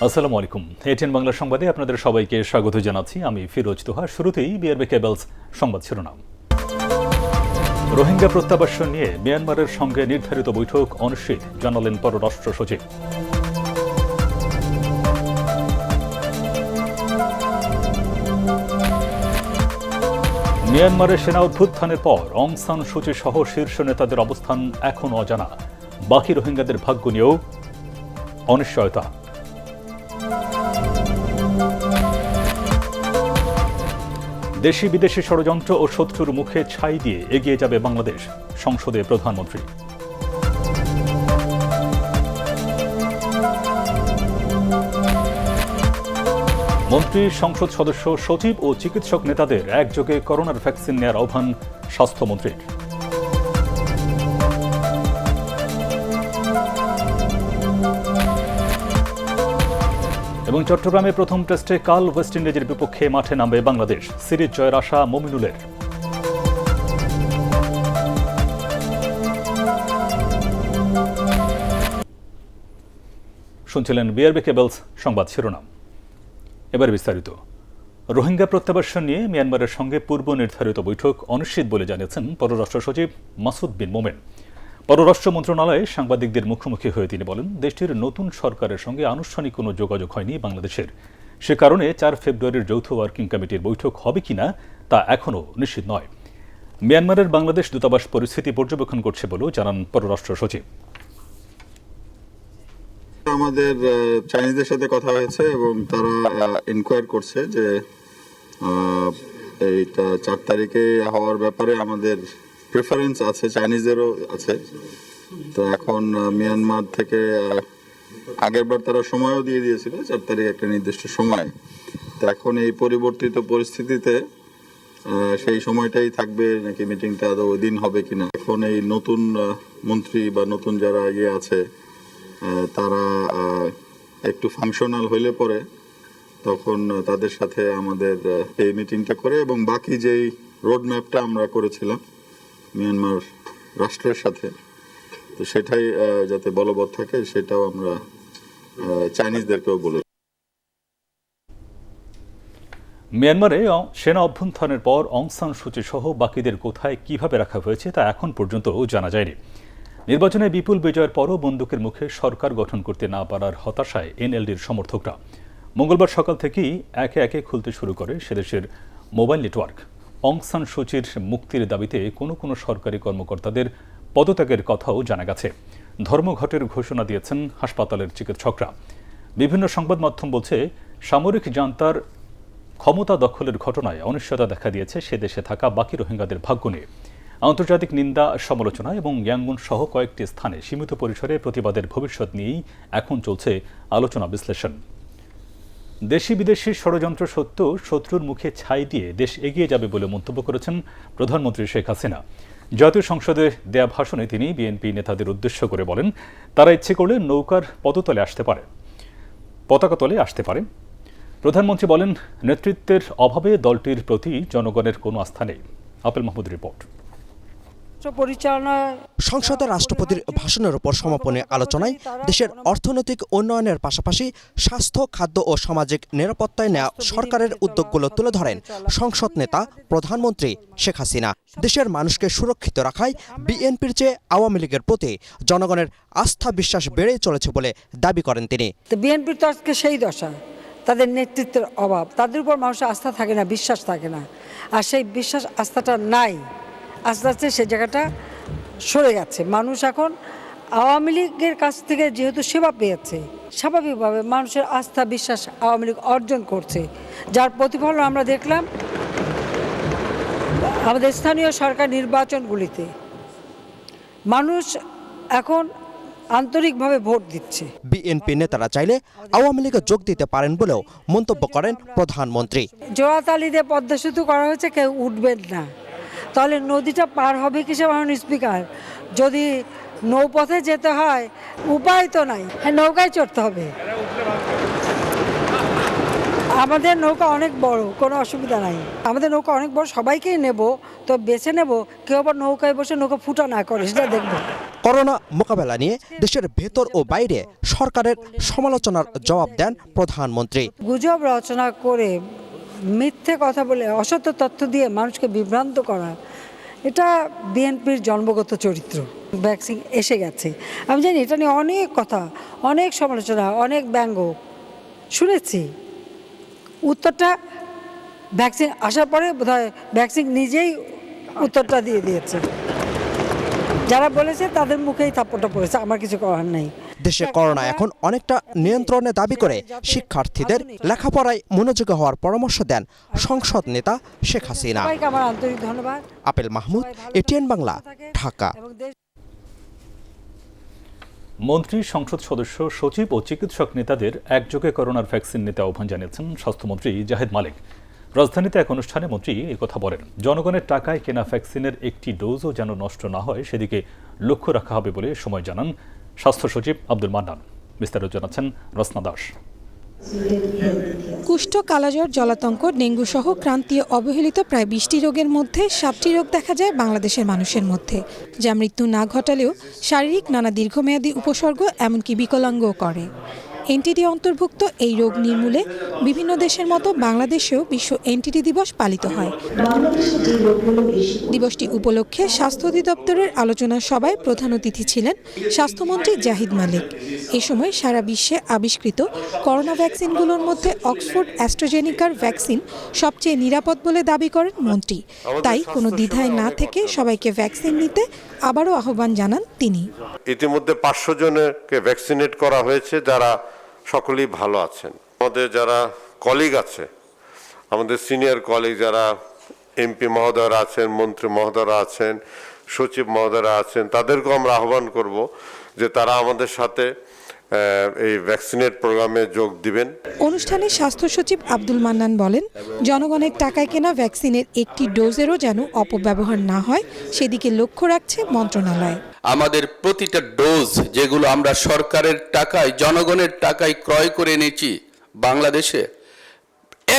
আসসালামু আলাইকুম। এটিএন বাংলা সংবাদে আপনাদের সবাইকে স্বাগত জানাচ্ছি। আমি ফিরোজ তোহা। শুরুতেই বিআরবি কেবলস সংবাদ শিরোনাম। রোহিঙ্গা প্রত্যাবাসন নিয়ে মিয়ানমারের সঙ্গে নির্ধারিত বৈঠক অনিশ্চিত, জানালেন পররাষ্ট্র সচিব। মিয়ানমারের সেনা অভ্যুত্থানের পর অং সান সুচি সহ শীর্ষ নেতাদের অবস্থান এখনও অজানা। বাকি রোহিঙ্গাদের ভাগ্য নিয়েও অনিশ্চয়তা। দেশি বিদেশি ষড়যন্ত্র ও শত্রুর মুখে ছাই দিয়ে এগিয়ে যাবে বাংলাদেশ, সংসদে প্রধানমন্ত্রী। মন্ত্রী, সংসদ সদস্য, সচিব ও চিকিৎসক নেতাদের একযোগে করোনার ভ্যাকসিন নেওয়ার আহ্বান স্বাস্থ্যমন্ত্রীর। এবং চট্টগ্রামে প্রথম টেস্টে কাল ওয়েস্ট ইন্ডিজের বিপক্ষে মাঠে নামবে বাংলাদেশ। সিরিজ জয়ের আশা মমিনুলের। শুনছিলেন বিআরবি কেবলস সংবাদ শিরোনাম। এবার বিস্তারিত। রোহিঙ্গা প্রত্যাবাসন নিয়ে মিয়ানমারের সঙ্গে পূর্ব নির্ধারিত বৈঠক অনিশ্চিত বলে জানিয়েছেন পররাষ্ট্র সচিব মাসুদ বিন মোমেন। পররাষ্ট্র মন্ত্রণালয়ে সাংবাদিকদের মুখোমুখি হয়ে তিনি বলেন, দেশটির নতুন সরকারের সঙ্গে আনুষ্ঠানিক কোনো যোগাযোগ হয়নি বাংলাদেশের। সে কারণে ৪ ফেব্রুয়ারির যৌথ ওয়ার্কিং কমিটির বৈঠক হবে কিনা তা এখনও নিশ্চিত নয়। মিয়ানমারের বাংলাদেশ দূতাবাস পরিস্থিতি পর্যবেক্ষণ করছে বলেও জানান পররাষ্ট্র সচিব। আমাদের চাইনিজদের সাথে কথা হয়েছে এবং তারা ইনকোয়ার করছে যে এইটা ৪ তারিখে হওয়ার ব্যাপারে আমাদের প্রেফারেন্স আছে, চাইনিজদেরও আছে। তো এখন মিয়ানমার থেকে আগেরবার তারা সময়ও দিয়ে দিয়েছিল ৪ তারিখ একটা নির্দিষ্ট সময়। তো এখন এই পরিবর্তিত পরিস্থিতিতে সেই সময়টাই থাকবে নাকি মিটিংটা আদৌ ওই দিন হবে কিনা, এখন এই নতুন মন্ত্রী বা নতুন যারা আছে তারা একটু ফাংশনাল হইলে পরে তখন তাদের সাথে আমাদের এই মিটিংটা করে এবং বাকি যেই রোড ম্যাপটা আমরা করেছিলাম মিয়ানমার রাষ্ট্রের সাথে, তো সেটাই যাতে বলবৎ থাকে সেটাও আমরা চাইনিজদেরকেও বলে। মিয়ানমারে সেনা অভ্যুত্থানের পর অং সান সুচি সহ বাকিদের কোথায় কিভাবে রাখা হয়েছে তা এখন পর্যন্ত জানা যায়নি। নির্বাচনে বিপুল বিজয়ের পরও বন্দুকের মুখে সরকার গঠন করতে না পারার হতাশায় এনএলডির সমর্থকরা মঙ্গলবার সকাল থেকেই একে একে খুলতে শুরু করে সেদেশের মোবাইল নেটওয়ার্ক। অং সান সুচির মুক্তির দাবিতে কোনো কোনো সরকারি কর্মকর্তাদের পদত্যাগের কথাও জানা গেছে। ধর্মঘটের ঘোষণা দিয়েছেন হাসপাতালের চিকিৎসকরা। বিভিন্ন সংবাদ মাধ্যম বলছে, সামরিক জান্তার ক্ষমতা দখলের ঘটনায় অনিশ্চয়তা দেখা দিয়েছে সে দেশে থাকা বাকি রোহিঙ্গাদের ভাগ্য নিয়ে। আন্তর্জাতিক নিন্দা, সমালোচনা এবং ইয়াঙ্গুন সহ কয়েকটি স্থানে সীমিত পরিসরে প্রতিবাদের ভবিষ্যৎ নিয়েই এখন চলছে আলোচনা বিশ্লেষণ। দেশি বিদেশি ষড়যন্ত্র সত্ত্বেও শত্রুর মুখে ছাই দিয়ে দেশ এগিয়ে যাবে বলে মন্তব্য করেছেন প্রধানমন্ত্রী শেখ হাসিনা। জাতীয় সংসদে দেয়া ভাষণে তিনি বিএনপি নেতাদের উদ্দেশ্য করে বলেন, তারা ইচ্ছে করলে নৌকার পতাকা তলে আসতে পারে। প্রধানমন্ত্রী বলেন, নেতৃত্বের অভাবে দলটির প্রতি জনগণের কোনো আস্থা নেই। Apple Mahmud report. সংসদে রাষ্ট্রপতির ভাষণের উপর সমাপনী আলোচনায় দেশের অর্থনৈতিক উন্নয়নের পাশাপাশি স্বাস্থ্য, খাদ্য ও সামাজিক নিরাপত্তায় নেওয়া সরকারের উদ্যোগগুলো তুলে ধরেন সংসদ নেতা প্রধানমন্ত্রী শেখ হাসিনা। দেশের মানুষকে সুরক্ষিত রাখায় বিএনপির চেয়ে আওয়ামী লীগের প্রতি জনগণের আস্থা বিশ্বাস বেড়েই চলেছে বলে দাবি করেন তিনি। বিএনপির তো আজকে সেই দশা, তাদের নেতৃত্বের অভাব, তাদের উপর মানুষের আস্থা থাকে না, বিশ্বাস থাকে না। আর সেই বিশ্বাস আস্থাটা নাই, আস্তে আস্তে সে জায়গাটা সরে যাচ্ছে। মানুষ এখন আওয়ামী লীগের কাছ থেকে যেহেতু সেবা পেয়েছে, স্বাভাবিকভাবে মানুষের আস্থা বিশ্বাস আওয়ামী লীগ অর্জন করছে, যার প্রতিফলন আমরা দেখলাম আমাদের স্থানীয় সরকার নির্বাচনগুলিতে। মানুষ এখন আন্তরিকভাবে ভোট দিচ্ছে। বিএনপি নেতারা চাইলে আওয়ামী লীগে যোগ দিতে পারেন বলেও মন্তব্য করেন প্রধানমন্ত্রী। জোড়াতালি দিয়ে পদ্মা সেতু করা হয়েছে, কেউ উঠবেন না, তাহলে নদীটা পার হবে কিসে? মাননীয় স্পিকার, যদি নৌপথে যেতে হয় উপায় তো নাই, নৌকায় চড়তে হবে। আমাদের নৌকা অনেক বড়, কোনো অসুবিধা নাই। আমাদের নৌকা অনেক বড়, সবাইকেই নেব, তো বেছে নেব, কেউ আবার নৌকায় বসে নৌকা ফুটা না করে, সেটা দেখবো। করোনা মোকাবেলা নিয়ে দেশের ভেতর ও বাইরে সরকারের সমালোচনার জবাব দেন প্রধানমন্ত্রী। গুজব রচনা করে, মিথ্যে কথা বলে, অসত্য তথ্য দিয়ে মানুষকে বিভ্রান্ত করা, এটা বিএনপির জন্মগত চরিত্র। ভ্যাকসিন এসে গেছে, আমি জানি এটা নিয়ে অনেক কথা, অনেক সমালোচনা, অনেক ব্যঙ্গ শুনেছি। উত্তরটা ভ্যাকসিন আসার পরে বোধহয় ভ্যাকসিন নিজেই উত্তরটা দিয়ে দিয়েছে। যারা বলেছে তাদের মুখেই থাপ্পড়টা পড়েছে, আমার কিছু করার নেই। দেশে করোনা এখন অনেকটা নিয়ন্ত্রণে দাবি করে শিক্ষার্থীদের লেখাপড়ায় মনোযোগী হওয়ার পরামর্শ দেন সংসদ নেতা শেখ হাসিনা। সবাইকে আমার আন্তরিক ধন্যবাদ। Apple Mahmud, ATN Bangla, Dhaka. মন্ত্রী, সংসদ সদস্য, সচিব ও চিকিৎসক নেতাদের একযোগে করোনার ভ্যাকসিন নিতে আহ্বান জানিয়েছেন স্বাস্থ্যমন্ত্রী জাহিদ মালিক। রাজধানীতে এক অনুষ্ঠানে মন্ত্রী একথা বলেন। জনগণের টাকায় কেনা ভ্যাকসিনের একটি ডোজও যেন নষ্ট না হয় সেদিকে লক্ষ্য রাখা হবে বলে সময় জানান স্বাস্থ্য সচিব আব্দুল মান্নান। বিস্তারিত জানাচ্ছেন রসনা দাস। কুষ্ঠ, কালাজ্বর, জলাতঙ্ক, ডেঙ্গু সহ ক্রান্তীয় অবহেলিত প্রায় 20টি রোগের মধ্যে 7টি রোগ দেখা যায় বাংলাদেশের মানুষের মধ্যে, যা মৃত্যু না ঘটালেও শারীরিক নানা দীর্ঘমেয়াদী উপসর্গ এমনকি বিকলাঙ্গও করে। এনটিডি অন্তর্ভুক্ত এই রোগ নির্মূলে বিভিন্ন দেশের মতো বাংলাদেশেও বিশ্ব এনটিডি দিবস পালিত হয়। দিবসটি উপলক্ষে স্বাস্থ্য অধিদপ্তরের আলোচনা সভায় প্রধান অতিথি ছিলেন স্বাস্থ্যমন্ত্রী জাহিদ মালিক। এ সময় সারা বিশ্বে আবিষ্কৃত করোনা ভ্যাকসিনগুলোর মধ্যে অক্সফোর্ড অ্যাস্ট্রাজেনিকার ভ্যাকসিন সবচেয়ে নিরাপদ বলে দাবি করেন মন্ত্রী। তাই কোনো দ্বিধায় না থেকে সবাইকে ভ্যাকসিন নিতে আবারও আহ্বান জানান তিনি। ইতিমধ্যে 500 জনকে ভ্যাকসিনেট করা হয়েছে, যারা সকলেই ভালো আছেন। আমাদের যারা কলিগ আছে, আমাদের সিনিয়র কলিগ যারা এমপি মহোদয়রা আছেন, মন্ত্রী মহোদয়রা আছেন, সচিব মহোদয়রা আছেন, তাদেরকেও আমরা আহ্বান করব যে তারা আমাদের সাথে এই ভ্যাকসিনেট প্রোগ্রামে যোগ দিবেন। অনুষ্ঠানে স্বাস্থ্য সচিব আব্দুল মান্নান বলেন, জনগণের টাকায় কেনা ভ্যাকসিনের একটি ডোজেরও যেন অপব্যবহার না হয় সেদিকে লক্ষ্য রাখছে মন্ত্রণালয়। আমাদের প্রতিটা ডোজ যেগুলো আমরা সরকারের টাকায়, জনগণের টাকায় ক্রয় করে এনেছি বাংলাদেশে,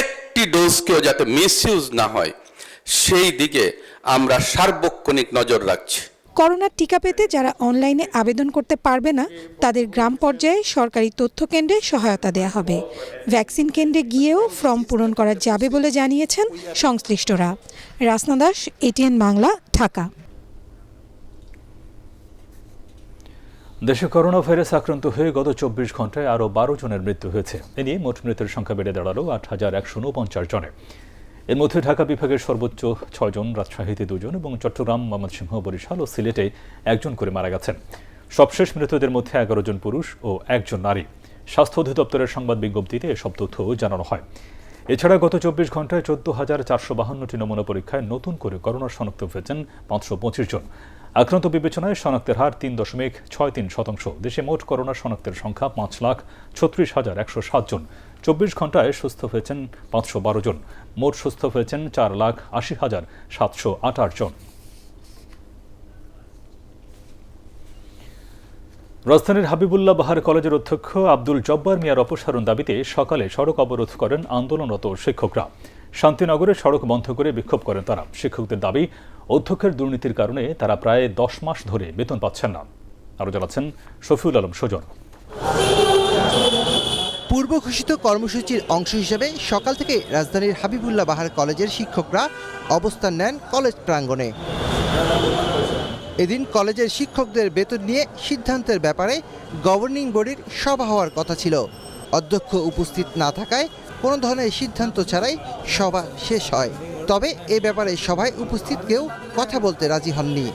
একটি ডোজকেও যাতে মিসইউজ না হয় সেই দিকে আমরা সার্বক্ষণিক নজর রাখছি। করোনার টিকা পেতে যারা অনলাইনে আবেদন করতে পারবে না তাদের গ্রাম পর্যায়ে সরকারি তথ্য কেন্দ্রে সহায়তা দেওয়া হবে। ভ্যাকসিন কেন্দ্রে গিয়েও ফর্ম পূরণ করা যাবে বলে জানিয়েছেন সংশ্লিষ্টরা। রাসনা দাস, এটিএন বাংলা, ঢাকা। দেশে করোনা ভাইরাস আক্রান্ত হয়ে গত 24 ঘন্টায় আরও 12 জনের মৃত্যু হয়েছে। এ নিয়ে মোট মৃতের সংখ্যা বেড়ে দাঁড়ালো 8,149 জনে। এর মধ্যে ঢাকা বিভাগের সর্বোচ্চ 6 জন, রাজশাহীতে 2 জন এবং চট্টগ্রাম, ময়মনসিংহ, বরিশাল ও সিলেটে 1 জন করে মারা গেছেন। সবশেষ মৃতদের মধ্যে 11 জন পুরুষ ও 1 জন নারী। স্বাস্থ্য অধিদপ্তরের সংবাদ বিজ্ঞপ্তিতে এসব তথ্য জানানো হয়। এছাড়া গত 24 ঘন্টায় 14,452টি নমুনা পরীক্ষায় নতুন করে করোনা শনাক্ত হয়েছেন 525 জন। আক্রান্ত বিবেচনায় শনাক্তের হার 3.63%। দেশে মোট করোনা শনাক্তের সংখ্যা 5,36,107 জন। 24 ঘন্টায় সুস্থ হয়েছেন 512 জন। মোট সুস্থ হয়েছেন 4,80,708 জন। রাজধানীর হাবিবুল্লাহ বাহার কলেজের অধ্যক্ষ আব্দুল জব্বার মিয়ার অপসারণ দাবিতে সকালে সড়ক অবরোধ করেন আন্দোলনরত শিক্ষকরা। শান্তিনগরে সড়ক বন্ধ করে বিক্ষোভ করেন তারা। শিক্ষকদের দাবি, অধ্যক্ষের দুর্নীতির কারণে তারা প্রায় 10 মাস ধরে বেতন পাচ্ছেন না। আরও জানাচ্ছেন শফিউল আলম সুজন। পূর্ব ঘোষিত কর্মসূচির অংশ হিসেবে সকাল থেকে রাজধানীর হাবিবুল্লাহ বাহার কলেজের শিক্ষকরা অবস্থান নেন কলেজ প্রাঙ্গণে। এদিন কলেজের শিক্ষকদের বেতন নিয়ে সিদ্ধান্তের ব্যাপারে গভর্নিং বডির সভা হওয়ার কথা ছিল। অধ্যক্ষ উপস্থিত না থাকায় কোনো ধরনের সিদ্ধান্ত ছাড়াই সভা শেষ হয়। তবে এ ব্যাপারে সভায় উপস্থিত কেউ কথা বলতে রাজি হননি।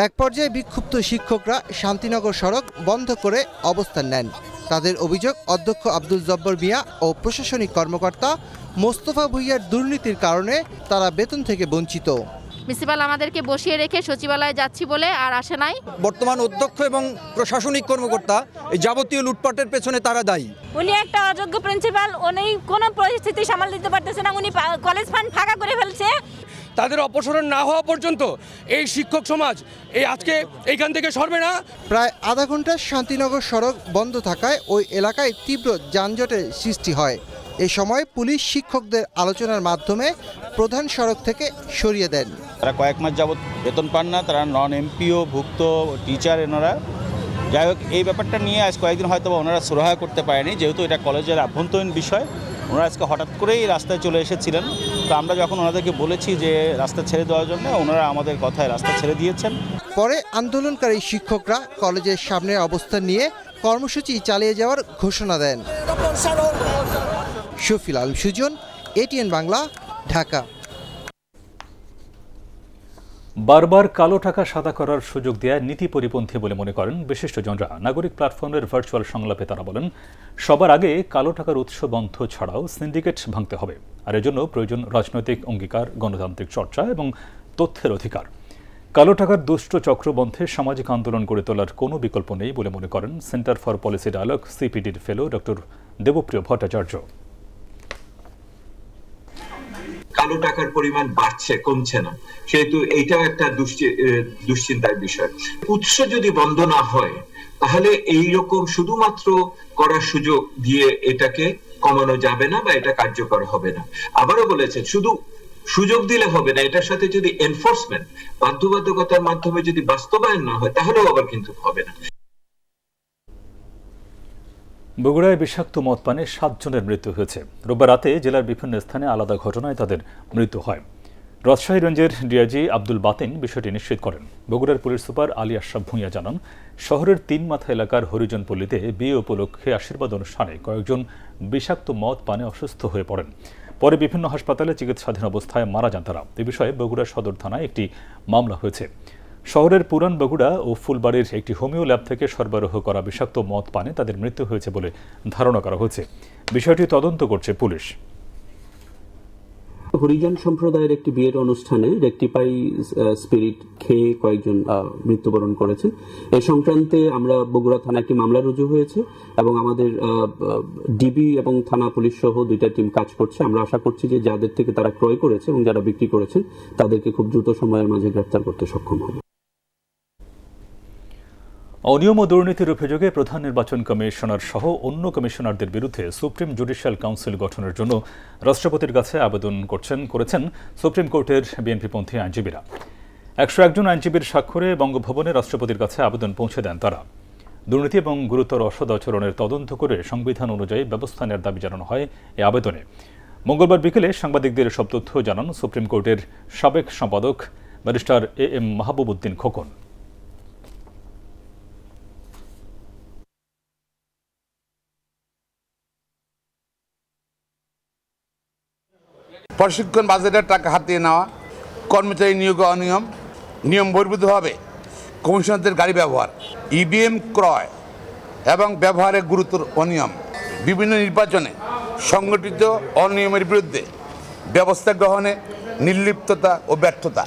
এক পর্যায়ে বিক্ষুব্ধ শিক্ষকরা শান্তিনগর সড়ক বন্ধ করে অবস্থান নেন। তাদের অভিযোগ, অধ্যক্ষ আব্দুল জব্বার মিয়া ও প্রশাসনিক কর্মকর্তা মোস্তফা ভুইয়ার দুর্নীতির কারণে তারা বেতন থেকে বঞ্চিত। প্রিন্সিপাল আমাদেরকে বসিয়ে রেখে সচিবালয়ে যাচ্ছি বলে আর আসে নাই। বর্তমান অধ্যক্ষ এবং প্রশাসনিক কর্মকর্তা এই যাবতীয় লুটপাটের পেছনে তারা দায়ী। উনি একটা অযোগ্য প্রিন্সিপাল, উনি কোনো পরিস্থিতি সামাল দিতে পারতেছে না। উনি কলেজ ফান্ড ফাঁকা করে ফেলছে। তাদের অপসারণ না হওয়া পর্যন্ত এই শিক্ষক সমাজ আজকে এইখান থেকে সরবে না। প্রায় আধা ঘন্টা শান্তিনগর সড়ক বন্ধ থাকায় ওই এলাকায় তীব্র যানজটের সৃষ্টি হয়। এ সময় পুলিশ শিক্ষকদের আলোচনার মাধ্যমে প্রধান সড়ক থেকে সরিয়ে দেন। তারা কয়েক মাস যাবৎ বেতন পান না, তারা নন এমপিও ভুক্ত টিচার এনারা। যাই হোক, এই ব্যাপারটা নিয়ে আজ কয়েকদিন হয়তো ওনারা সুরাহা করতে পারেনি, যেহেতু এটা কলেজের আভ্যন্তরীণ বিষয়। ওনারা আজকে হঠাৎ করেই রাস্তায় চলে এসেছিলেন। তো আমরা যখন ওনাদেরকে বলেছি যে রাস্তা ছেড়ে দেওয়ার জন্য, ওনারা আমাদের কথায় রাস্তা ছেড়ে দিয়েছেন। পরে আন্দোলনকারী শিক্ষকরা কলেজের সামনে অবস্থান নিয়ে কর্মসূচি চালিয়ে যাওয়ার ঘোষণা দেন। শফিল আলম সুজন, এটিএন বাংলা, ঢাকা। বারবার কালো টাকা সাদা করার সুযোগ দেওয়া নীতি পরিপন্থী বলে মনে করেন বিশিষ্টজনরা। নাগরিক প্ল্যাটফর্মের ভার্চুয়াল সংলাপে তারা বলেন, সবার আগে কালো টাকার উৎস বন্ধ ছাড়াও সিন্ডিকেট ভাঙতে হবে, আর এজন্য প্রয়োজন রাজনৈতিক অঙ্গীকার, গণতান্ত্রিক চর্চা এবং তথ্যের অধিকার। কালো টাকার দুষ্ট চক্র বন্ধে সামাজিক আন্দোলন গড়ে তোলার কোনো বিকল্প নেই বলে মনে করেন সেন্টার ফর পলিসি ডায়ালগ সিপিডির ফেলো ডক্টর দেবপ্রিয় ভট্টাচার্য। কালো টাকার পরিমাণ বাড়ছে, কমছে না, সেহেতু এইটাও একটা দুশ্চিন্তার বিষয়। উৎস যদি বন্ধ না হয় তাহলে এইরকম শুধুমাত্র করার সুযোগ দিয়ে এটাকে কমানো যাবে না বা এটা কার্যকর হবে না। আবারও বলেছেন, শুধু সুযোগ দিলে হবে না, এটার সাথে যদি এনফোর্সমেন্ট, বাধ্যবাধকতার মাধ্যমে যদি বাস্তবায়ন না হয় তাহলেও আবার কিন্তু হবে না। বগুড়ায় বিষাক্ত মদ পানে 7 জনের মৃত্যু হয়েছে। রোববার রাতে জেলার বিভিন্ন স্থানে আলাদা ঘটনায় তাদের মৃত্যু হয়। রাজশাহী রেঞ্জের ডিআইজি আব্দুল বাতিন বিষয়টি নিশ্চিত করেন। বগুড়ার পুলিশ সুপার আলী আশরাফ ভূঁইয়া জানান, শহরের 3 মাথা এলাকার হরিজনপল্লীতে বিয়ে উপলক্ষে আশীর্বাদ অনুষ্ঠানে কয়েকজন বিষাক্ত মদ পানে অসুস্থ হয়ে পড়েন। পরে বিভিন্ন হাসপাতালে চিকিৎসাধীন অবস্থায় মারা যান তারা। এ বিষয়ে বগুড়া সদর থানায় একটি মামলা হয়েছে। শহরের পুরান বগুড়া ও ফুলবাড়ির একটি হোমিও ল্যাব থেকে সরবরাহ করা বিষাক্ত মদ পানে তাদের মৃত্যু হয়েছে বলে ধারণা করা হয়েছে। বিষয়টি তদন্ত করছে পুলিশ। হরিজন সম্প্রদায়ের একটি বিয়ের অনুষ্ঠানে রেকটিফাই স্পিরিট খেয়ে কয়েকজন মৃত্যুবরণ করেছেন। এই সংক্রান্তে আমরা বগুড়া থানায় একটি মামলা রুজু হয়েছে এবং আমাদের ডিবি এবং থানা পুলিশ সহ 2টা টিম কাজ করছে। আমরা আশা করছি যে যাদের থেকে তারা ক্রয় করেছে এবং যারা বিক্রি করেছেন তাদেরকে খুব দ্রুত সময়ের মাঝে গ্রেফতার করতে সক্ষম হবে। অনিয়ম ও দুর্নীতির অভিযোগে প্রধান নির্বাচন কমিশনার সহ অন্য কমিশনারদের বিরুদ্ধে সুপ্রিম জুডিশিয়াল কাউন্সিল গঠনের জন্য রাষ্ট্রপতির কাছে আবেদন করেছেন সুপ্রিম কোর্টের বিএনপিপন্থী আইনজীবীরা। 101 জন আইনজীবীর স্বাক্ষরে বঙ্গভবনে রাষ্ট্রপতির কাছে আবেদন পৌঁছে দেন তারা। দুর্নীতি এবং গুরুতর অসদাচরণের তদন্ত করে সংবিধান অনুযায়ী ব্যবস্থা নেওয়ার দাবি জানানো হয় এই আবেদনে। মঙ্গলবার বিকেলে সাংবাদিকদের সব তথ্য জানান সুপ্রিম কোর্টের সাবেক সম্পাদক ব্যারিস্টার AM মাহবুব উদ্দিন খোকন। প্রশিক্ষণ বাজেটের টাকা হাতিয়ে নেওয়া, কর্মচারী নিয়োগে অনিয়ম, নিয়ম বহির্ভূতভাবে কমিশনারদের গাড়ি ব্যবহার, ইভিএম ক্রয় এবং ব্যবহারে গুরুতর অনিয়ম, বিভিন্ন নির্বাচনে সংগঠিত অনিয়মের বিরুদ্ধে ব্যবস্থা গ্রহণে নির্লিপ্ততা ও ব্যর্থতা,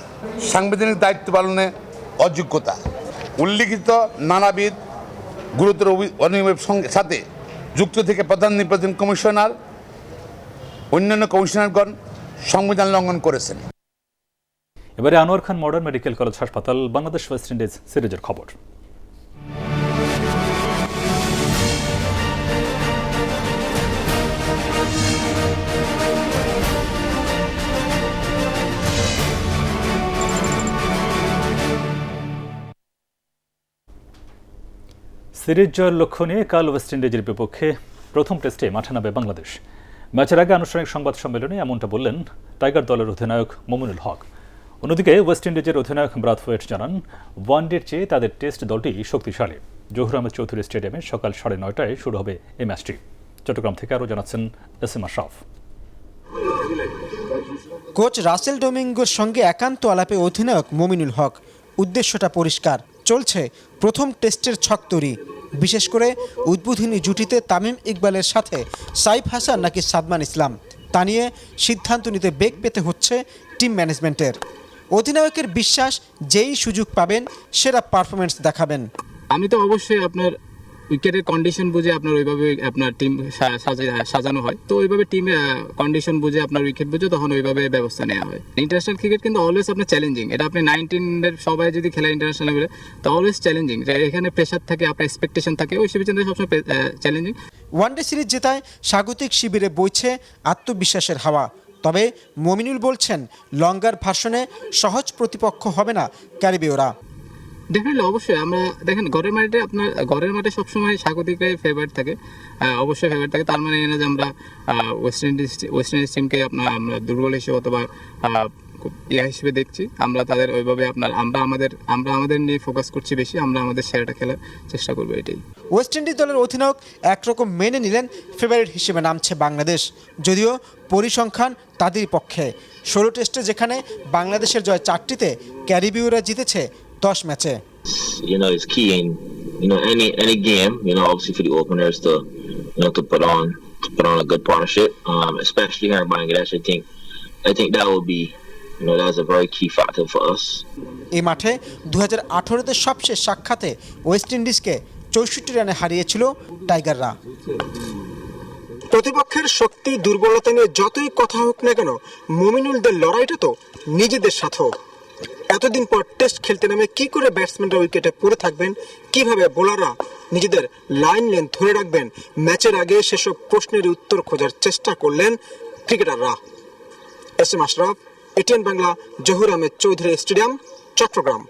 সাংবিধানিক দায়িত্ব পালনে অযোগ্যতা, উল্লিখিত নানাবিধ গুরুতর অনিয়মের সাথে যুক্ত থেকে প্রধান নির্বাচন কমিশনার অন্যান্য কমিশনারগণ সংবিধান লঙ্ঘন করেছেন। এবারে আনোয়ার খান মডার্ন মেডিকেল কলেজ হাসপাতাল বাংলাদেশ ওয়েস্ট ইন্ডিজ সিরিজের খবর। সিরিজ জয়ের লক্ষ্য নিয়ে কাল ওয়েস্ট ইন্ডিজের বিপক্ষে প্রথম টেস্টে মাঠে নামবে বাংলাদেশ। ম্যাচের আগে আনুষ্ঠানিক সংবাদ সম্মেলনে এমনটা বললেন টাইগার দলের অধিনায়ক মোমিনুল হক। অন্যদিকে ওয়েস্ট ইন্ডিজের অধিনায়ক ব্রাথওয়েট জানান, ওয়ানডের চেয়ে তাদের টেস্ট দলটি শক্তিশালী। জহুর আহমেদ চৌধুরী স্টেডিয়ামে সকাল 9:30টায় শুরু হবে এই ম্যাচটি। চট্টগ্রাম থেকে আরও জানাচ্ছেন এসএম আশরাফ। কোচ রাসেল ডোমিঙ্গোর সঙ্গে একান্ত আলাপে অধিনায়ক মোমিনুল হক। উদ্দেশ্যটা পরিষ্কার, চলছে প্রথম টেস্টের ছকতরি। বিশেষ করে উদ্বোধনী জুটিতে তামিম ইকবালের সাথে সাইফ হাসান নাকি সাদমান ইসলাম, তা নিয়ে সিদ্ধান্ত নিতে বেগ পেতে হচ্ছে টিম ম্যানেজমেন্টের। অধিনায়কের বিশ্বাস, যেই সুযোগ পাবেন সেরা পারফরমেন্স দেখাবেন। আমি তো অবশ্যই আপনার উইকেটের কন্ডিশন বুঝে আপনার ওইভাবে আপনার টিম সাজানো হয়। তো ওইভাবে টিম কন্ডিশন বুঝে আপনার উইকেট বুঝে তখন ওইভাবে ব্যবস্থা নেওয়া হয়। ইন্টারন্যাশনাল ক্রিকেট কিন্তু অলওয়েজ আপনার চ্যালেঞ্জিং, এটা আপনি 19-এর সবাই যদি খেলে ইন্টারন্যাশনাল লেভেলে তো অলওয়েজ চ্যালেঞ্জিং, এখানে প্রেশার থাকে, আপনার এক্সপেকটেশন থাকে, ওই হিসেবে সবসময় চ্যালেঞ্জিং। ওয়ানডে সিরিজ জেতায় স্বাগতিক শিবিরে বইছে আত্মবিশ্বাসের হাওয়া। তবে মমিনুল বলছেন লঙ্গার ভার্সনে সহজ প্রতিপক্ষ হবে না ক্যারিবীয়রা। ডেফিনেটলি, অবশ্যই। আমরা দেখেন ঘরের মাঠে সবসময় স্বাগতিকরাই ফেভারিট থাকে, অবশ্যই ফেভারিট থাকে। তার মানে এই না যে আমরা ওয়েস্ট ইন্ডিজ টিমকে আমরা দুর্বল হিসেবে অথবা হিসেবে দেখছি। আমরা তাদের ওইভাবে আমরা আমাদের নিয়ে ফোকাস করছি বেশি, আমরা আমাদের সেরাটা খেলার চেষ্টা করবো, এটাই। ওয়েস্ট ইন্ডিজ দলের অধিনায়ক একরকম মেনে নিলেন ফেভারিট হিসেবে নামছে বাংলাদেশ, যদিও পরিসংখ্যান তাদেরই পক্ষে। 16 টেস্টে যেখানে বাংলাদেশের জয় 4টিতে, ক্যারিবীয়রা জিতেছে 10 ম্যাচে। It's key in any game. Obviously for the openers to put on a good partnership, especially here in Bangladesh. I think that will be that's a very key factor for us. এই মাঠে 2018-তে সবশেষ সাক্ষাতে West ইন্ডিজকে 64 রানে হারিয়েছিল টাইগাররা। প্রতিপক্ষের শক্তি দুর্বলতা নিয়ে যতই কথা হোক না কেন, মমিনুলদের লড়াইটা তো নিজেদের সাথে। এতদিন পর টেস্ট খেলতে নামে কি করে ব্যাটসম্যানরা উইকেটে পড়ে থাকবেন, কিভাবে বোলাররা নিজেদের লাইন লেন ধরে রাখবেন, ম্যাচের আগে সেসব প্রশ্নের উত্তর খোঁজার চেষ্টা করলেন ক্রিকেটাররা। S M Ashraf, ATN Bangla, Zahur Ahmed Chowdhury stadium, Chattogram.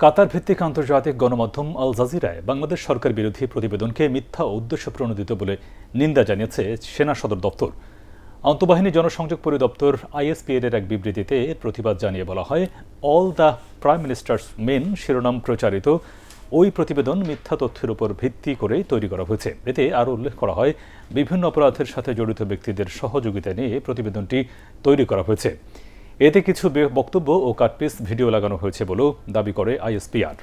Qatar ভিত্তিক আন্তর্জাতিক গণমাধ্যম আল জাজিরায় বাংলাদেশ সরকার বিরোধী প্রতিবেদনকে মিথ্যা উদ্দেশ্য প্রণোদিত বলে নিন্দা জানিয়েছে সেনা সদর দপ্তর। আন্তঃবাহিনী জনসংযোগ পরিদপ্তর ISPR এর এক বিবৃতিতে প্রতিবাদ জানিয়ে বলা হয়, all the prime ministers main শিরোনাম প্রচারিত ওই প্রতিবেদন মিথ্যা তথ্যের উপর ভিত্তি করে তৈরি করা হয়েছে। এতে আরও উল্লেখ করা হয়, বিভিন্ন অপরাধের সাথে জড়িত ব্যক্তিদের সহযোগিতা নিয়ে প্রতিবেদনটি তৈরি করা হয়েছে। এতে কিছু বক্তব্য ও কাটপিস ভিডিও লাগানো হয়েছে বলেও দাবি করে ISPR।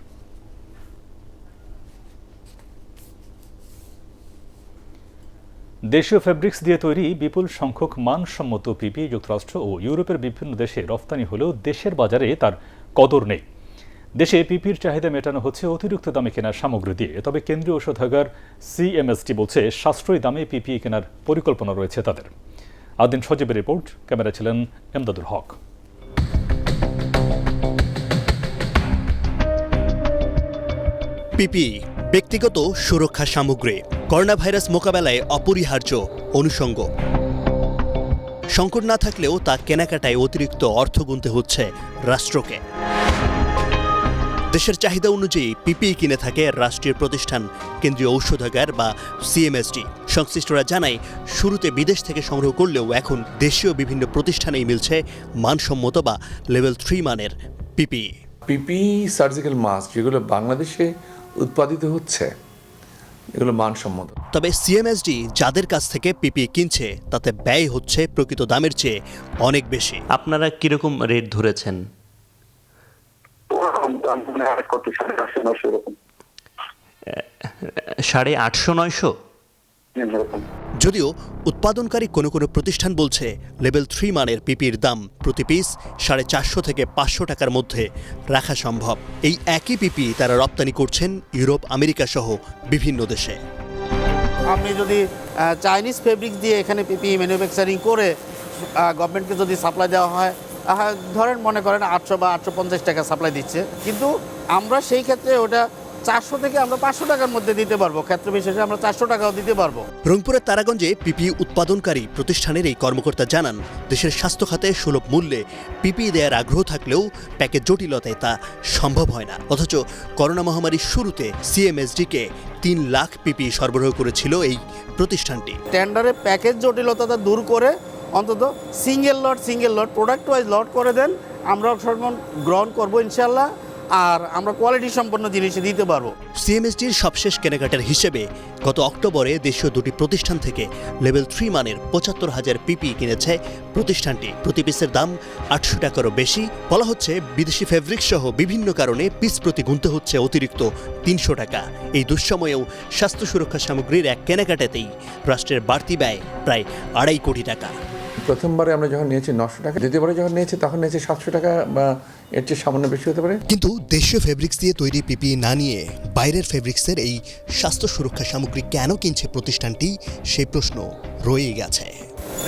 দেশীয় ফেব্রিক্স দিয়ে তৈরি বিপুল সংখ্যক মানসম্মত পিপি যুক্তরাষ্ট্র ও ইউরোপের বিভিন্ন দেশে রফতানি হলেও দেশের বাজারে তার কদর নেই। দেশে পিপির চাহিদা মেটানো হচ্ছে অতিরিক্ত দামে কেনা সামগ্রী দিয়ে। তবে কেন্দ্রীয় ঔষধাগার CMSD বলছে সাশ্রয়ী দামে পিপি কেনার পরিকল্পনা রয়েছে তাদের। আদিন সজীবের রিপোর্ট, ক্যামেরা ছিলেন এমদাদুল হক। পিপি ব্যক্তিগত সুরক্ষা সামগ্রী, করোনা ভাইরাস মোকাবেলায় অপরিহার্য অনুষঙ্গ। সংকট না থাকলেও তা কেনাকাটায় অতিরিক্ত অর্থ গুনতে হচ্ছে রাষ্ট্রকে। দেশের চাহিদা অনুযায়ী পিপিই কিনে থাকে রাষ্ট্রীয় প্রতিষ্ঠান কেন্দ্রীয় ঔষধাগার বা CMSD। সংশ্লিষ্টরা জানায়, শুরুতে বিদেশ থেকে সংগ্রহ করলেও এখন দেশীয় বিভিন্ন প্রতিষ্ঠানেই মিলছে মানসম্মত বা লেভেল 3 মানের পিপি। পিপি সার্জিক্যাল মাস্ক যেগুলো বাংলাদেশে উৎপাদিত হচ্ছে, এগুলো মানসম্মত। তবে CMSD যাদের কাছ থেকে পিপি কিনছে তাতে ব্যয় হচ্ছে প্রকৃত দামের চেয়ে অনেক বেশি। আপনারা কিরকম রেট ধরেছেন? 850-900। যদিও উৎপাদনকারী কোনো কোনো প্রতিষ্ঠান বলছে লেভেল 3 মানের পিপির দাম প্রতি পিস 450 থেকে 500 টাকার মধ্যে রাখা সম্ভব। এই একই পিপি তারা রপ্তানি করছেন ইউরোপ, আমেরিকা সহ বিভিন্ন দেশে। আপনি যদি চাইনিজ ফেব্রিক্স দিয়ে এখানে পিপি ম্যানুফ্যাকচারিং করে গভর্নমেন্টকে যদি সাপ্লাই দেওয়া হয়, ধরেন মনে করেন 800 বা 850 টাকা সাপ্লাই দিচ্ছে, কিন্তু আমরা সেই ক্ষেত্রে ওটা 400 থেকে আমরা 500 টাকার মধ্যে দিতে পারবো, ক্ষেত্র বিশেষে আমরা 400 টাকাও দিতে পারবো। রংপুরের তারাগঞ্জে পিপি উৎপাদনকারী প্রতিষ্ঠানের এই কর্মকর্তা জানান, দেশের স্বাস্থ্য খাতে সুলভ মূল্যে পিপি দেওয়ার আগ্রহ থাকলেও প্যাকেজ জটিলতায় তা সম্ভব হয় না। অথচ করোনা মহামারীর শুরুতে CMSD-কে 3 লাখ পিপি সরবরাহ করেছিল এই প্রতিষ্ঠানটি। টেন্ডারে প্যাকেজ জটিলতাটা দূর করে অন্তত সিঙ্গেল লট প্রোডাক্ট ওয়াইজ লট করে দেন, আমরা গ্রহণ করবো ইনশাল্লাহ, আর আমরা কোয়ালিটি সম্পন্ন জিনিস দিতে পারবো। CMSD-র সবশেষ কেনাকাটার হিসেবে গত অক্টোবরে দেশীয় দুটি প্রতিষ্ঠান থেকে লেভেল 3 মানের 75,000 পিপি কিনেছে প্রতিষ্ঠানটি। প্রতি পিসের দাম 800 টাকারও বেশি। বলা হচ্ছে বিদেশি ফেব্রিক সহ বিভিন্ন কারণে পিস প্রতি গুনতে হচ্ছে অতিরিক্ত 300 টাকা। এই দুঃসময়েও স্বাস্থ্য সুরক্ষা সামগ্রীর এক কেনাকাটাতেই রাষ্ট্রের বাড়তি ব্যয় প্রায় 2.5 কোটি টাকা। প্রথমবারে আমরা যখন নিয়েছি 900 টাকা, দ্বিতীয়বারে যখন নিয়েছি তখন নিয়েছি 700 টাকা বা এর চেয়ে সামান্য বেশি হতে পারে। কিন্তু দেশীয় ফেব্রিক্স দিয়ে তৈরি পিপিই না নিয়ে বাইরের ফেব্রিক্সের এই স্বাস্থ্য সুরক্ষা সামগ্রী কেন কিনছে প্রতিষ্ঠানটি, সেই প্রশ্ন রয়েই গেছে।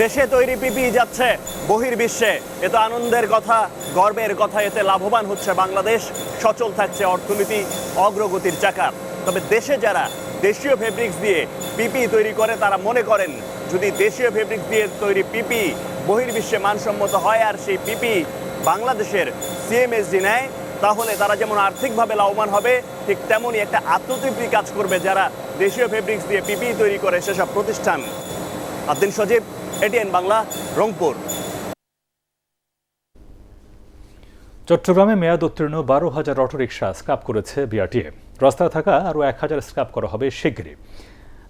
দেশে তৈরি পিপিই যাচ্ছে বহির্বিশ্বে, এ তো আনন্দের কথা, গর্বের কথা। এতে লাভবান হচ্ছে বাংলাদেশ, সচল থাকছে অর্থনীতি, অগ্রগতির চাকা। তবে দেশে যারা দেশীয় ফেব্রিক্স দিয়ে পিপিই তৈরি করে তারা মনে করেন যদি দেশীয় ফেব্রিক্স দিয়ে তৈরি পিপিই বহির্বিশ্বে মানসম্মত হয় আর সেই পিপিই বাংলাদেশের সিএমএসডি নেয়, তাহলে তারা যেমন আর্থিকভাবে লাভবান হবে, ঠিক তেমনই একটা আত্মতৃপ্তি কাজ করবে যারা দেশীয় ফেব্রিক্স দিয়ে পিপিই তৈরি করে সেসব প্রতিষ্ঠান। আব্দিন সজীব, এটিএন বাংলা, রংপুর। চট্টগ্রামে মেয়াদ উত্তীর্ণ 12,000 অটোরিকশা স্ক্র্যাপ করেছে বিআরটিএ। রাস্তায় থাকা আরও 1,000 স্ক্র্যাপ করা হবে শিগগিরই।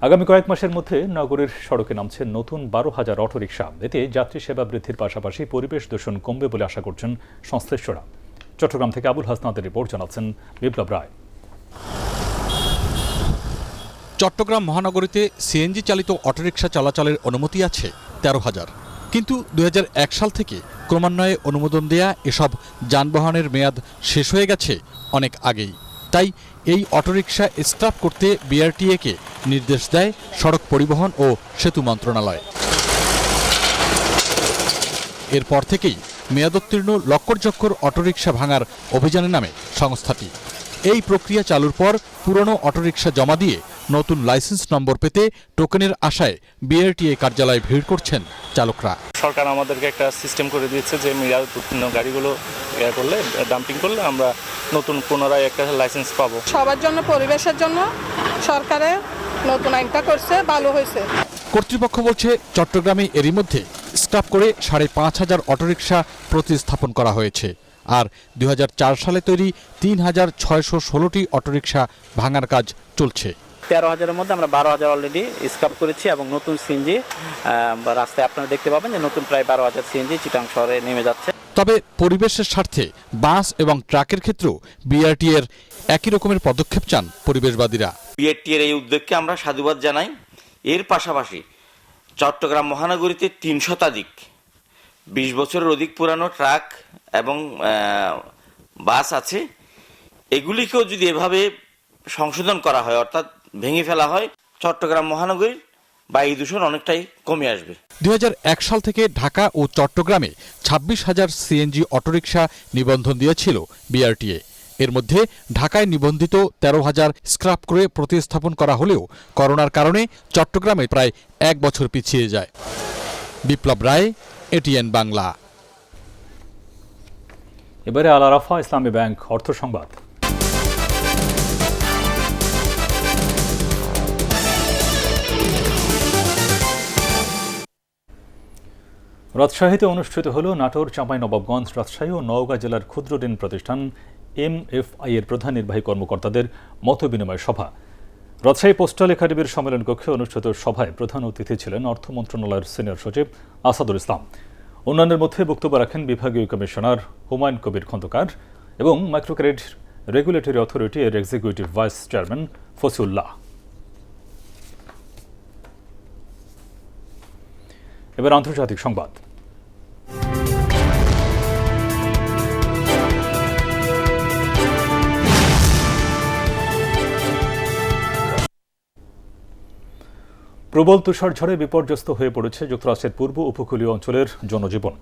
আগামী কয়েক মাসের মধ্যে নগরীর সড়কে নামছে নতুন 12,000 অটোরিকশা। এতে যাত্রী সেবা বৃদ্ধির পাশাপাশি পরিবেশ দূষণ কমবে বলে আশা করছেন সংশ্লিষ্টরা। চট্টগ্রাম থেকে আবুল হাসনাদের রিপোর্ট, জানাচ্ছেন বিপ্লব রায়। চট্টগ্রাম মহানগরীতে সিএনজি চালিত অটোরিকশা চলাচলের অনুমতি আছে 13,000, কিন্তু 2001 সাল থেকে ক্রমান্বয়ে অনুমোদন দেয়া এসব যানবাহনের মেয়াদ শেষ হয়ে গেছে অনেক আগেই। তাই এই অটোরিকশা স্ক্র্যাপ করতে বিআরটিএকে নির্দেশ দেয় সড়ক পরিবহন ও সেতু মন্ত্রণালয়। এরপর থেকেই মেয়াদোত্তীর্ণ লক্কর-জক্কর অটোরিকশা ভাঙার অভিযানে নামে সংস্থাটি। এই প্রক্রিয়া চালুর পর পুরনো অটোরিকশা জমা দিয়ে নতুন লাইসেন্স নম্বর পেতে টোকেনের আশায় বিআরটিএ কার্যালয়ে ভিড় করছেন চালকরা। সরকার আমাদেরকে একটা সিস্টেম করে দিয়েছে যে মেয়াদ উত্তীর্ণ গাড়িগুলো করলে, ডাম্পিং করলে আমরা নতুন পুনরায় একটা লাইসেন্স পাবো। সবার জন্য, পরিবেশের জন্য সরকারের নতুন আইনটা করছে, ভালো হয়েছে। কর্তৃপক্ষ বলছে চট্টগ্রামে এরই মধ্যে স্ক্র্যাপ করে 5,500 অটোরিকশা প্রতিস্থাপন করা হয়েছে। আর 2004 সালে তৈরি 3,616টি অটোরিকশা ভাঙার কাজ চলছে। 13,000-এর মধ্যে আমরা 12,000 অলরেডি স্ক্র্যাপ করেছি এবং নতুন সিএনজি রাস্তায় আপনারা দেখতে পাবেন যে নতুন প্রায় 12,000 সিএনজি চিটাং শহরে নেমে যাচ্ছে। তবে পরিবেশের স্বার্থে বাস এবং ট্রাকের ক্ষেত্রেও বিআরটিএর একই রকমের পদক্ষেপ চান পরিবেশবাদীরা। বিআরটিএর এই উদ্যোগকে আমরা সাধুবাদ জানাই। এর পাশাপাশি চট্টগ্রাম মহানগরীতে 3 শতাধিক 20 বছরের অধিক পুরানো ট্রাক এবং বাস আছে। এগুলিকেও যদি এভাবে সংশোধন করা হয়, অর্থাৎ ভেঙে ফেলা হয়, চট্টগ্রাম মহানগরীর বায়ু দূষণ অনেকটাই কমে আসবে। 2001 সাল থেকে ঢাকা ও চট্টগ্রামে 26,000 সিএনজি অটোরিকশা নিবন্ধন দিয়েছিল বিআরটিএ। এর মধ্যে ঢাকায় নিবন্ধিত 13,000 স্ক্র্যাপ করে প্রতিস্থাপন করা হলেও করোনার কারণে চট্টগ্রামে প্রায় 1 বছর পিছিয়ে যায়। বিপ্লব রায়, এটিএন বাংলা। এবারে আল আরাফা ইসলামী ব্যাংক অর্থ সংবাদ। রাজশাহীতে অনুষ্ঠিত হল নাটোর, চাঁপাইনবাবগঞ্জ, রাজশাহী ও নওগাঁ জেলার ক্ষুদ্র ঋণ প্রতিষ্ঠান এমএফআই এর প্রধান নির্বাহী কর্মকর্তাদের মতবিনিময় সভা। রাজশাহী পোস্টাল একাডেমির সম্মেলন কক্ষে অনুষ্ঠিত সভায় প্রধান অতিথি ছিলেন অর্থ মন্ত্রণালয়ের সিনিয়র সচিব আসাদুল ইসলাম। অন্যান্যের মধ্যে বক্তব্য রাখেন বিভাগীয় কমিশনার হুমায়ুন কবির খন্দকার এবং মাইক্রো ক্রেডিট রেগুলেটরি অথরিটি এর এক্সিকিউটিভ ভাইস চেয়ারম্যান ফসিউল্লাহ। এবার আন্তর্জাতিক সংবাদ। প্রবল তুষারঝড়ে বিপর্যস্ত হয়ে পড়েছে যুক্তরাষ্ট্রের পূর্ব উপকূলীয় অঞ্চলের জনজীবন।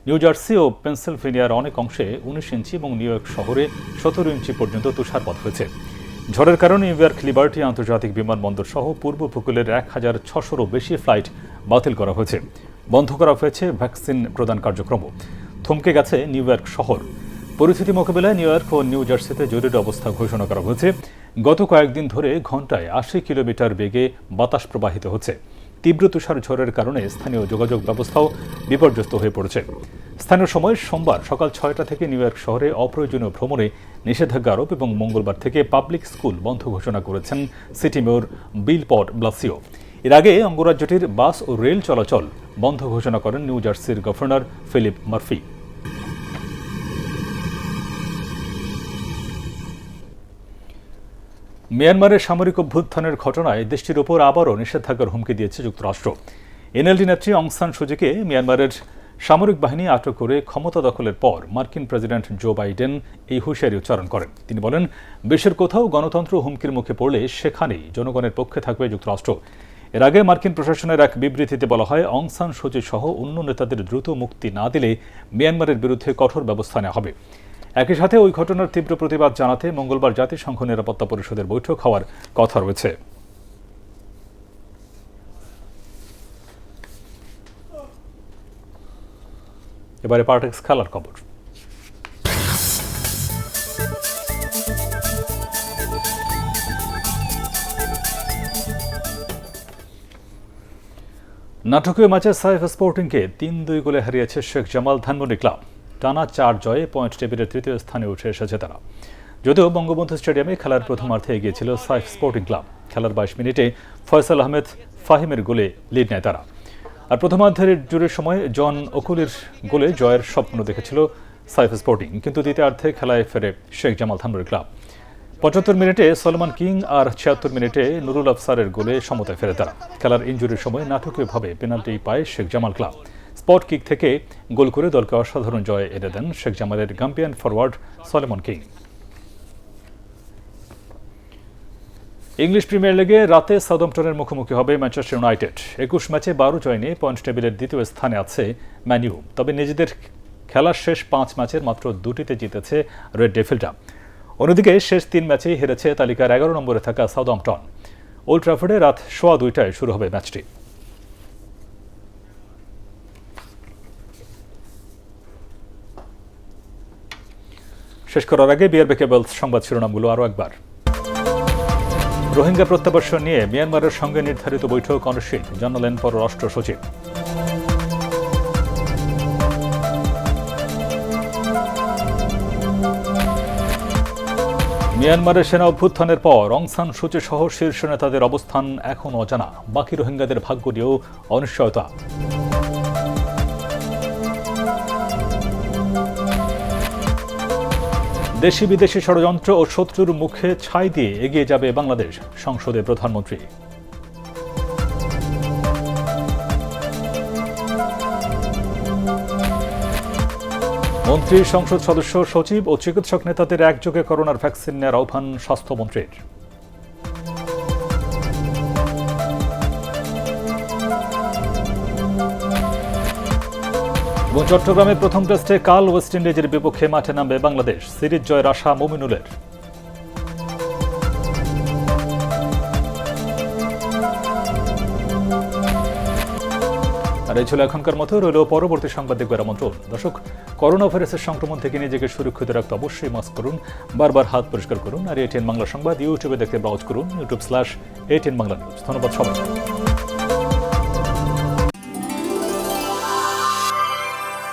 নিউ জার্সি ও পেনসিলভেনিয়ার অনেক অংশে 19 ইঞ্চি এবং নিউ ইয়র্ক শহরে 17 ইঞ্চি পর্যন্ত তুষারপাত হয়েছে। ঝড়ের কারণে নিউ ইয়র্ক লিবার্টি আন্তর্জাতিক বিমানবন্দর সহ পূর্ব উপকূলের 1,600-রও বেশি ফ্লাইট বাতিল করা হয়েছে। বন্ধ করা হয়েছে ভ্যাকসিন প্রদান কার্যক্রম। থমকে গেছে নিউ ইয়র্ক শহর। পরিস্থিতি মোকাবিলায় নিউ ইয়র্ক ও নিউ জার্সিতে জরুরি অবস্থা ঘোষণা করা হয়েছে। গত কয়েকদিন ধরে ঘন্টায় 80 কিলোমিটার বেগে বাতাস প্রবাহিত হচ্ছে। তীব্র তুষার ঝড়ের কারণে স্থানীয় যোগাযোগ ব্যবস্থাও বিপর্যস্ত হয়ে পড়েছে। স্থানীয় সময় সোমবার সকাল 6টা থেকে নিউ ইয়র্ক শহরে অপ্রয়োজনীয় ভ্রমণে নিষেধাজ্ঞা আরোপ এবং মঙ্গলবার থেকে পাবলিক স্কুল বন্ধ ঘোষণা করেছেন সিটি মেয়র বিল পড ব্লাসিও। এর আগে অঙ্গরাজ্যটির বাস ও রেল চলাচল বন্ধ ঘোষণা করেন নিউ জার্সির গভর্নর ফিলিপ মার্ফি। মিয়ানমারের সামরিক অভ্যুত্থানের ঘটনায় দেশটির ওপর আবারও নিষেধাজ্ঞার হুমকি দিয়েছে যুক্তরাষ্ট্র। এনএলডি নেত্রী অং সান সুচিকে মিয়ানমারের সামরিক বাহিনী আটক করে ক্ষমতা দখলের পর মার্কিন প্রেসিডেন্ট জো বাইডেন এই হুঁশিয়ারি উচ্চারণ করেন। তিনি বলেন, বিশ্বের কোথাও গণতন্ত্র হুমকির মুখে পড়লে সেখানেই জনগণের পক্ষে থাকবে যুক্তরাষ্ট্র। এর আগে মার্কিন প্রশাসনের এক বিবৃতিতে বলা হয়, অং সান সুচি সহ অন্য নেতাদের দ্রুত মুক্তি না দিলে মিয়ানমারের বিরুদ্ধে কঠোর ব্যবস্থা নেওয়া হবে। একই সাথে ওই ঘটনার তীব্র প্রতিবাদ জানাতে মঙ্গলবার জাতিসংঘ নিরাপত্তা পরিষদের বৈঠক হওয়ার কথা রয়েছে। এবারে পার্টেক্স খেলার খবর। নাটকীয় ম্যাচে সাইফ স্পোর্টিংকে 3-2 গোলে হারিয়েছে শেখ জামাল ধানমন্ডি ক্লাব। টানা 4 জয়ে পয়েন্ট টেবিলের তৃতীয় স্থানে উঠে এসেছে তারা। যদিও বঙ্গবন্ধু স্টেডিয়ামে খেলার প্রথমার্ধে এগিয়েছিল সাইফ স্পোর্টিং ক্লাব। খেলার 22 মিনিটে ফয়সাল আহমেদ ফাহিমের গোলে লিড নেয় তারা। আর প্রথমার্ধের জুড়ে সময় জন ওকুলির গোলে জয়ের স্বপ্ন দেখেছিল সাইফ স্পোর্টিং, কিন্তু দ্বিতীয়ার্ধে খেলায় ফেরে শেখ জামাল ধানমন্ডি ক্লাব। 75 মিনিটে সলমান কিং আর 76 মিনিটে নুরুল আফসারের গোলে সমতায় ফেরে তারা। খেলার ইনজুরির সময় নাটকীয়ভাবে পেনাল্টি পায় Sheikh Jamal club. Spot kick থেকে গোল করে দলকে অসাধারণ জয় এনে দেন শেখ জামালের Gambian forward Solomon King. English premier লিগে রাতে সাউদাম্পটনের মুখোমুখি হবে ম্যানচেস্টার ইউনাইটেড। 21 ম্যাচে 12 জয় নিয়ে পয়েন্ট টেবিলের দ্বিতীয় স্থানে আছে ম্যান ইউ। তবে নিজেদের খেলার শেষ 5 ম্যাচের মাত্র 2টিতে জিতেছে রেড ডেভিলরা। অন্যদিকে শেষ 3 ম্যাচেই হেরেছে তালিকার 11 নম্বরে থাকা সাউদাম্পটন। ওল্ড ট্রাফোর্ডে রাত 2:15 শুরু হবে ম্যাচটি। শেষ করার আগে বিআরবি কেবলস সংবাদ শিরোনামগুলো আরও একবার। রোহিঙ্গা প্রত্যাবর্ষণ নিয়ে মিয়ানমারের সঙ্গে নির্ধারিত বৈঠক অনিশ্চিত, জানালেন পররাষ্ট্র সচিব। মিয়ানমারের সেনা অভ্যুত্থানের পর অং সান সুচি সহ শীর্ষ নেতাদের অবস্থান এখন অজানা। বাকি রোহিঙ্গাদের ভাগ্য নিয়েও অনিশ্চয়তা। দেশি বিদেশি ষড়যন্ত্র ও শত্রুর মুখে ছাই দিয়ে এগিয়ে যাবে বাংলাদেশ, সংসদে প্রধানমন্ত্রী। মন্ত্রী, সংসদ সদস্য, সচিব ও চিকিৎসক নেতাদের একযোগে করোনার ভ্যাকসিন নেওয়ার আহ্বান স্বাস্থ্যমন্ত্রীর। এবং চট্টগ্রামে প্রথম টেস্টে কাল ওয়েস্ট ইন্ডিজের বিপক্ষে মাঠে নামবে বাংলাদেশ। সিরিজ জয়ের আশা মুমিনুলের। আর এই ছিল এখনকার মতো। রইল পরবর্তী সংবাদ দেখবার আমন্ত্রণ। দর্শক, করোনা ভাইরাসের সংক্রমণ থেকে নিজেকে সুরক্ষিত রাখতে অবশ্যই মাস্ক করুন, বারবার হাত পরিষ্কার করুন। আর এটিএন বাংলা সংবাদ ইউটিউবে দেখতে ব্রাউজ করুন, youtube/ATN বাংলা নিউজ। ধন্যবাদ সবাই।